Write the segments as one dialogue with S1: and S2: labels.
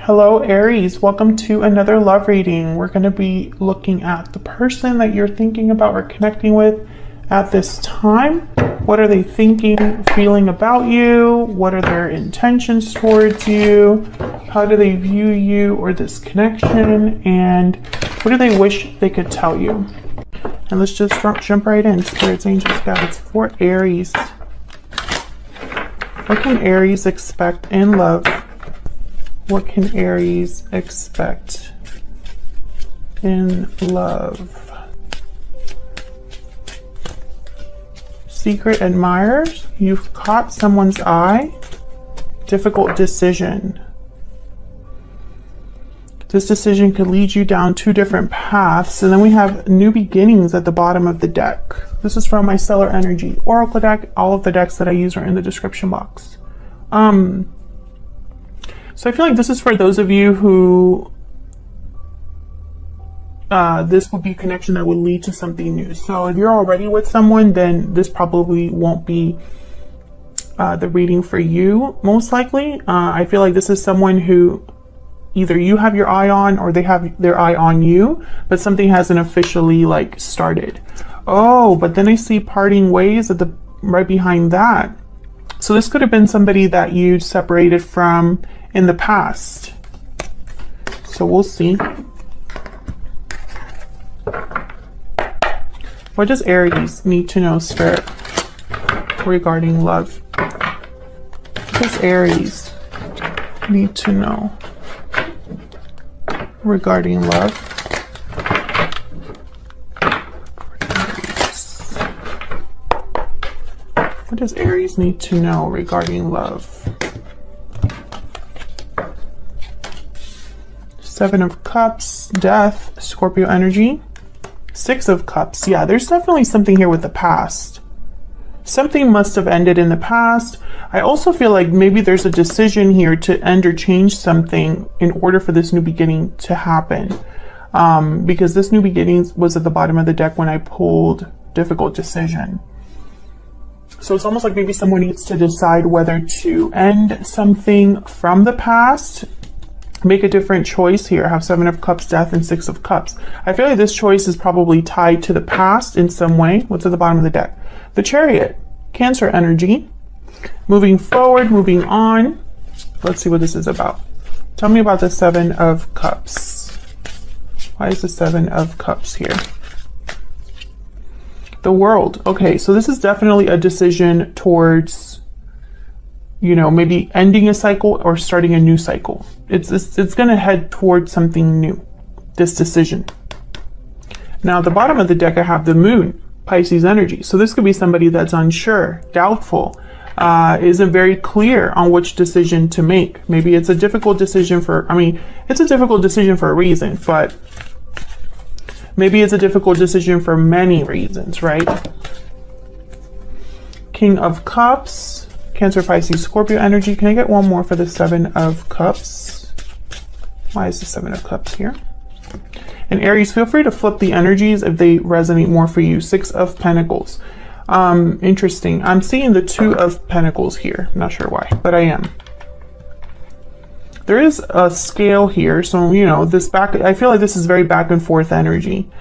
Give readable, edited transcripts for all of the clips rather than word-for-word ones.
S1: Hello, Aries. Welcome to another love reading. We're going to be looking at the person that you're thinking about or connecting with at this time. What are they thinking, feeling about you? What are their intentions towards you? How do they view you or this connection? And what do they wish they could tell you? And let's just jump right in. Spirits, angels, guides for Aries. What can Aries expect in love? What can Aries expect in love? Secret admirers. You've caught someone's eye. Difficult decision. This decision could lead you down two different paths. And then we have new beginnings at the bottom of the deck. This is from my Stellar Energy Oracle deck. All of the decks that I use are in the description box. So I feel like this is for those of you who this would be a connection that would lead to something new. So if you're already with someone, then this probably won't be the reading for you, most likely. I feel like this is someone who either you have your eye on or they have their eye on you, but something hasn't officially like started. Oh, but then I see parting ways at the right behind that. So this could have been somebody that you separated from in the past. So we'll see. What does Aries need to know, Spirit, regarding love? What does Aries need to know regarding love? Aries. What does Aries need to know regarding love? Seven of Cups, Death, Scorpio energy. Six of Cups. Yeah, there's definitely something here with the past. Something must have ended in the past. I also feel like maybe there's a decision here to end or change something in order for this new beginning to happen. Because this new beginning was at the bottom of the deck when I pulled difficult decision. So it's almost like maybe someone needs to decide whether to end something from the past, make a different choice here. I have Seven of Cups, Death, and Six of Cups. I feel like this choice is probably tied to the past in some way. What's at the bottom of the deck? The Chariot, Cancer energy. Moving forward, moving on. Let's see what this is about. Tell me about the Seven of Cups. Why is the Seven of Cups here? The World. Okay, so this is definitely a decision towards, you know, maybe ending a cycle or starting a new cycle. It's going to head towards something new, this decision. Now, at the bottom of the deck, I have the Moon, Pisces energy. So this could be somebody that's unsure, doubtful, isn't very clear on which decision to make. Maybe it's a difficult decision for, it's a difficult decision for a reason, but maybe it's a difficult decision for many reasons, right? King of Cups, Cancer, Pisces, Scorpio energy. Can I get one more for the Seven of Cups? Why is the Seven of Cups here? And Aries, feel free to flip the energies if they resonate more for you. Six of Pentacles. Interesting. I'm seeing the Two of Pentacles here. I'm not sure why, but I am. There is a scale here. So, you know, I feel like this is very back and forth energy.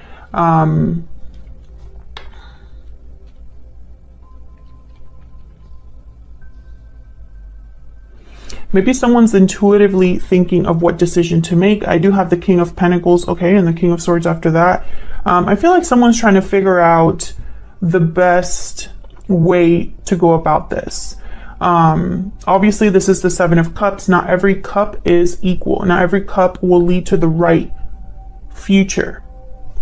S1: Maybe someone's intuitively thinking of what decision to make. I do have the King of Pentacles, okay, and the King of Swords after that. I feel like someone's trying to figure out the best way to go about this. Obviously, this is the Seven of Cups. Not every cup is equal. Not every cup will lead to the right future.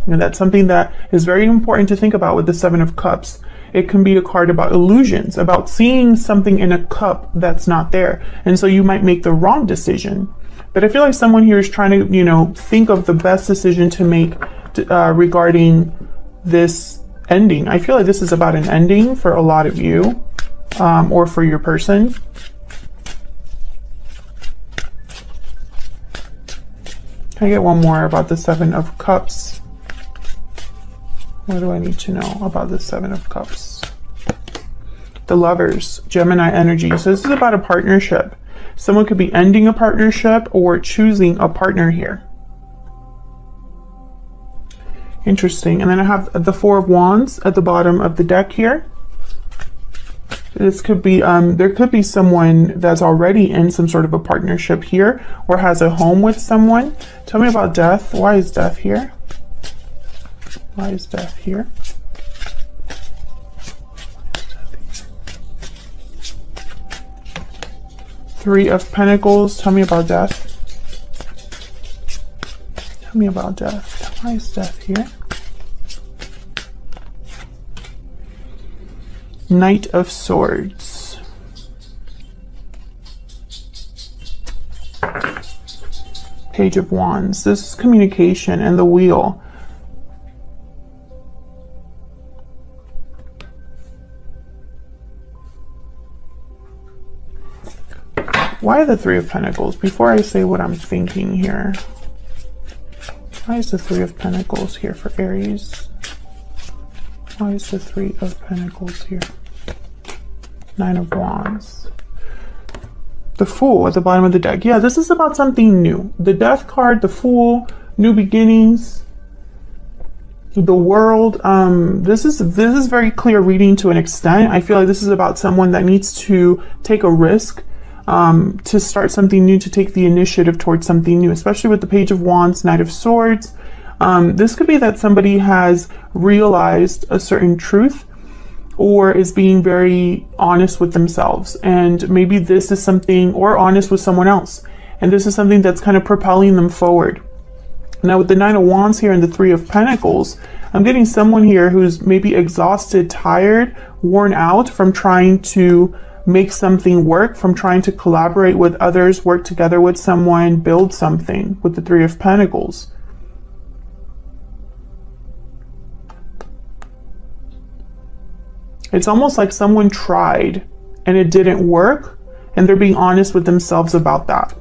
S1: And that's something that is very important to think about with the Seven of Cups. It can be a card about illusions, about seeing something in a cup that's not there. And so you might make the wrong decision. But I feel like someone here is trying to, you know, think of the best decision to make regarding this ending. I feel like this is about an ending for a lot of you, or for your person. Can I get one more about the Seven of Cups? What do I need to know about the Seven of Cups? The Lovers, Gemini energy. So this is about a partnership. Someone could be ending a partnership or choosing a partner here. Interesting. And then I have the Four of Wands at the bottom of the deck here. This could be, there could be someone that's already in some sort of a partnership here or has a home with someone. Tell me about death. Why is death here? Why is death here? Three of Pentacles. Tell me about death. Tell me about death. Why is death here? Knight of Swords. Page of Wands. This is communication and the Wheel. Why the Three of Pentacles? Before I say what I'm thinking here. Why is the Three of Pentacles here for Aries? Why is the Three of Pentacles here? Nine of Wands. The Fool at the bottom of the deck. Yeah, this is about something new. The Death card, the Fool, new beginnings, the World. This is very clear reading to an extent. I feel like this is about someone that needs to take a risk, to start something new, to take the initiative towards something new, especially with the Page of Wands, Knight of Swords. This could be that somebody has realized a certain truth or is being very honest with themselves. And maybe this is something, or honest with someone else. And this is something that's kind of propelling them forward. Now with the Nine of Wands here and the Three of Pentacles, I'm getting someone here who's maybe exhausted, tired, worn out from trying to make something work, from trying to collaborate with others, work together with someone, build something with the Three of Pentacles. It's almost like someone tried and it didn't work, and they're being honest with themselves about that.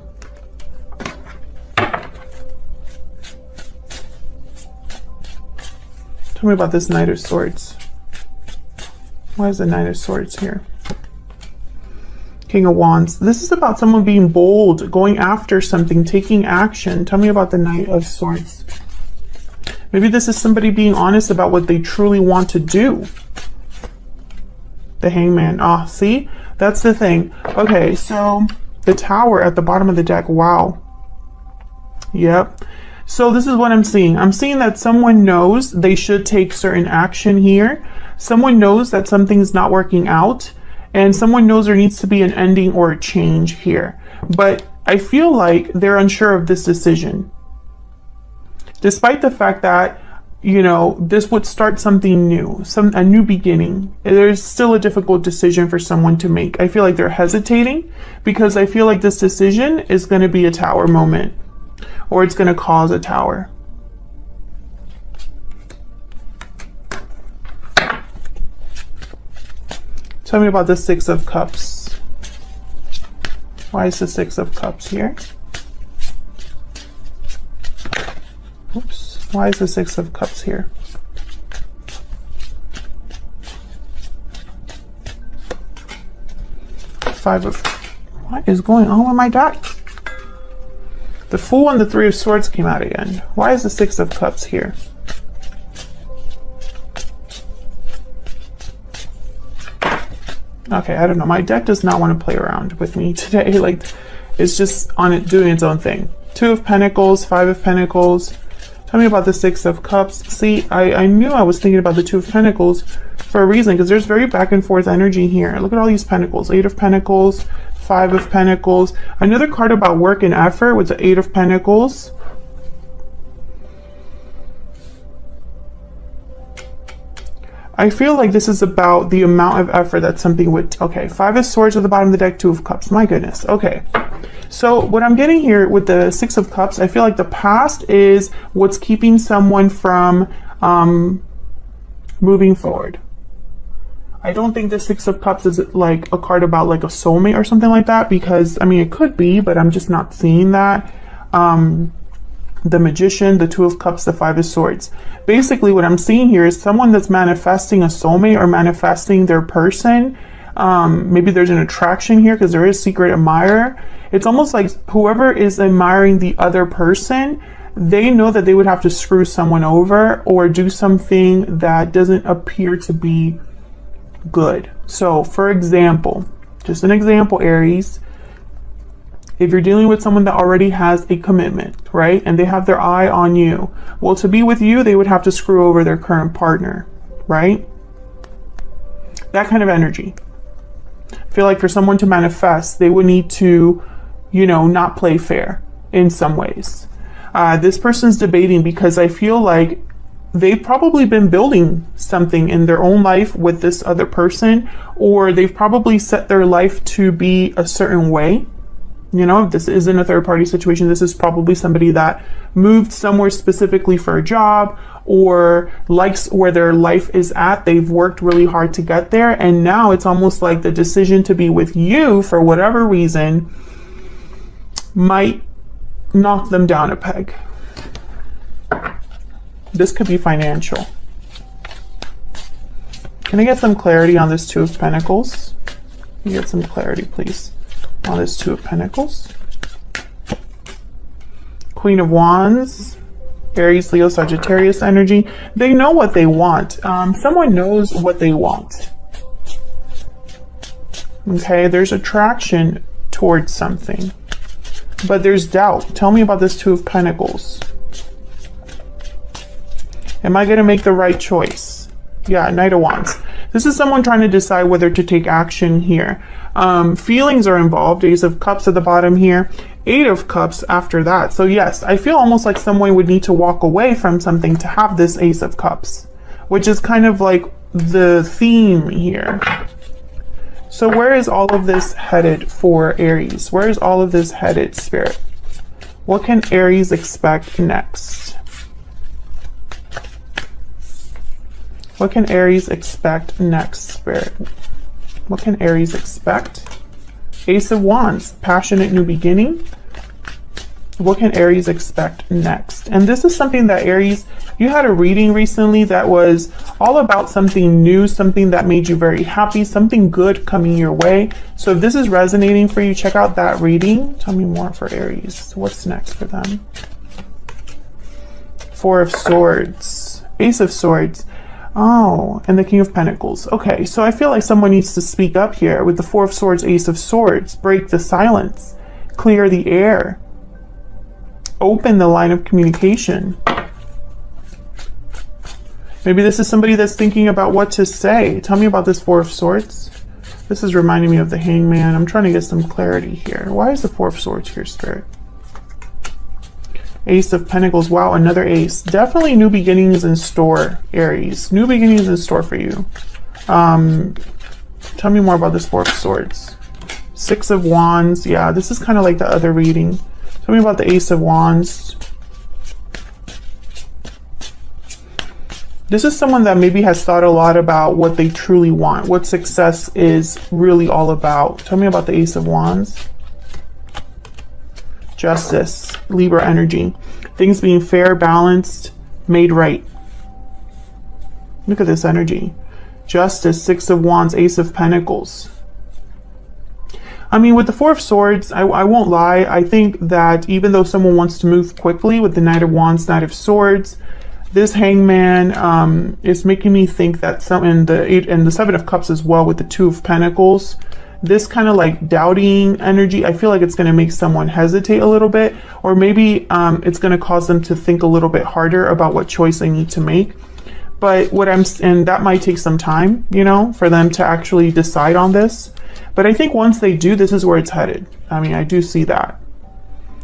S1: Tell me about this Knight of Swords. Why is the Knight of Swords here? King of Wands. This is about someone being bold, going after something, taking action. Tell me about the Knight of Swords. Maybe this is somebody being honest about what they truly want to do. The Hangman. Ah, see? That's the thing. Okay, so the Tower at the bottom of the deck. Wow. Yep. So this is what I'm seeing. I'm seeing that someone knows they should take certain action here. Someone knows that something's not working out. And someone knows there needs to be an ending or a change here. But I feel like they're unsure of this decision. Despite the fact that, you know, this would start something new, a new beginning. There's still a difficult decision for someone to make. I feel like they're hesitating because I feel like this decision is going to be a Tower moment, or it's going to cause a Tower. Tell me about the Six of Cups. Why is the Six of Cups here? Oops. Why is the Six of Cups here? Five of... What is going on with my deck? The Fool and the Three of Swords came out again. Why is the Six of Cups here? Okay, I don't know. My deck does not want to play around with me today. Like, it's just on it doing its own thing. Two of Pentacles, Five of Pentacles. Tell me about the Six of Cups. See, I knew I was thinking about the Two of Pentacles for a reason, because there's very back and forth energy here. Look at all these Pentacles. Eight of Pentacles, Five of Pentacles. Another card about work and effort with the Eight of Pentacles. I feel like this is about the amount of effort that something would... Okay, Five of Swords at the bottom of the deck, Two of Cups. My goodness. Okay. So what I'm getting here with the Six of Cups, I feel like the past is what's keeping someone from moving forward. I don't think the Six of Cups is like a card about like a soulmate or something like that, because, I mean, it could be, but I'm just not seeing that. The Magician, the Two of Cups, the Five of Swords. Basically, what I'm seeing here is someone that's manifesting a soulmate or manifesting their person. Maybe there's an attraction here because there is secret admirer. It's almost like whoever is admiring the other person, they know that they would have to screw someone over or do something that doesn't appear to be good. So for example, just an example, Aries, if you're dealing with someone that already has a commitment, right, and they have their eye on you, well, to be with you, they would have to screw over their current partner, right? That kind of energy. I feel like for someone to manifest, they would need to, you know, not play fair in some ways. This person's debating because I feel like they've probably been building something in their own life with this other person, or they've probably set their life to be a certain way. You know, if this isn't a third party situation, this is probably somebody that moved somewhere specifically for a job or likes where their life is at. They've worked really hard to get there. And now it's almost like the decision to be with you for whatever reason might knock them down a peg. This could be financial. Can I get some clarity on this Two of Pentacles? Can you get some clarity, please, on this Two of Pentacles? Queen of Wands, Aries, Leo, Sagittarius energy. They know what they want. Someone knows what they want. Okay, there's attraction towards something, but there's doubt. Tell me about this Two of Pentacles. Am I going to make the right choice? Yeah, Knight of Wands. This is someone trying to decide whether to take action here. Feelings are involved. Ace of Cups at the bottom here. Eight of Cups after that. So yes, I feel almost like someone would need to walk away from something to have this Ace of Cups, which is kind of like the theme here. So where is all of this headed for Aries? Where is all of this headed, Spirit? What can Aries expect next? What can Aries expect next, Spirit? What can Aries expect? Ace of Wands, passionate new beginning. What can Aries expect next? And this is something that Aries, you had a reading recently that was all about something new, something that made you very happy, something good coming your way. So if this is resonating for you, check out that reading. Tell me more for Aries. What's next for them? Four of Swords, Ace of Swords. Oh, and the King of Pentacles. Okay, so I feel like someone needs to speak up here with the Four of Swords, Ace of Swords. Break the silence. Clear the air. Open the line of communication. Maybe this is somebody that's thinking about what to say. Tell me about this Four of Swords. This is reminding me of the Hangman. I'm trying to get some clarity here. Why is the Four of Swords here, Spirit? Ace of Pentacles. Wow, another ace. Definitely new beginnings in store, Aries. New beginnings in store for you. Tell me more about this Four of Swords. Six of Wands. Yeah, this is kind of like the other reading. Tell me about the Ace of Wands. This is someone that maybe has thought a lot about what they truly want, what success is really all about. Tell me about the Ace of Wands. Justice, Libra energy. Things being fair, balanced, made right. Look at this energy. Justice, Six of Wands, Ace of Pentacles. I mean, with the Four of Swords, I won't lie. I think that even though someone wants to move quickly with the Knight of Wands, Knight of Swords, this Hangman is making me think that some, and the Seven of Cups as well with the Two of Pentacles, this kind of like doubting energy, I feel like it's going to make someone hesitate a little bit, or maybe it's going to cause them to think a little bit harder about what choice they need to make. But and that might take some time, you know, for them to actually decide on this. But I think once they do, this is where it's headed. I mean, I do see that.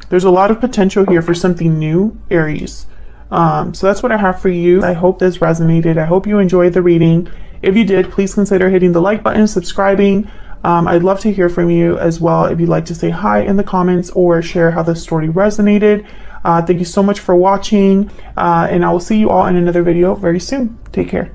S1: There's a lot of potential here for something new, Aries. So that's what I have for you. I hope this resonated. I hope you enjoyed the reading. If you did, please consider hitting the like button, subscribing. I'd love to hear from you as well if you'd like to say hi in the comments or share how the story resonated. Thank you so much for watching, and I will see you all in another video very soon. Take care.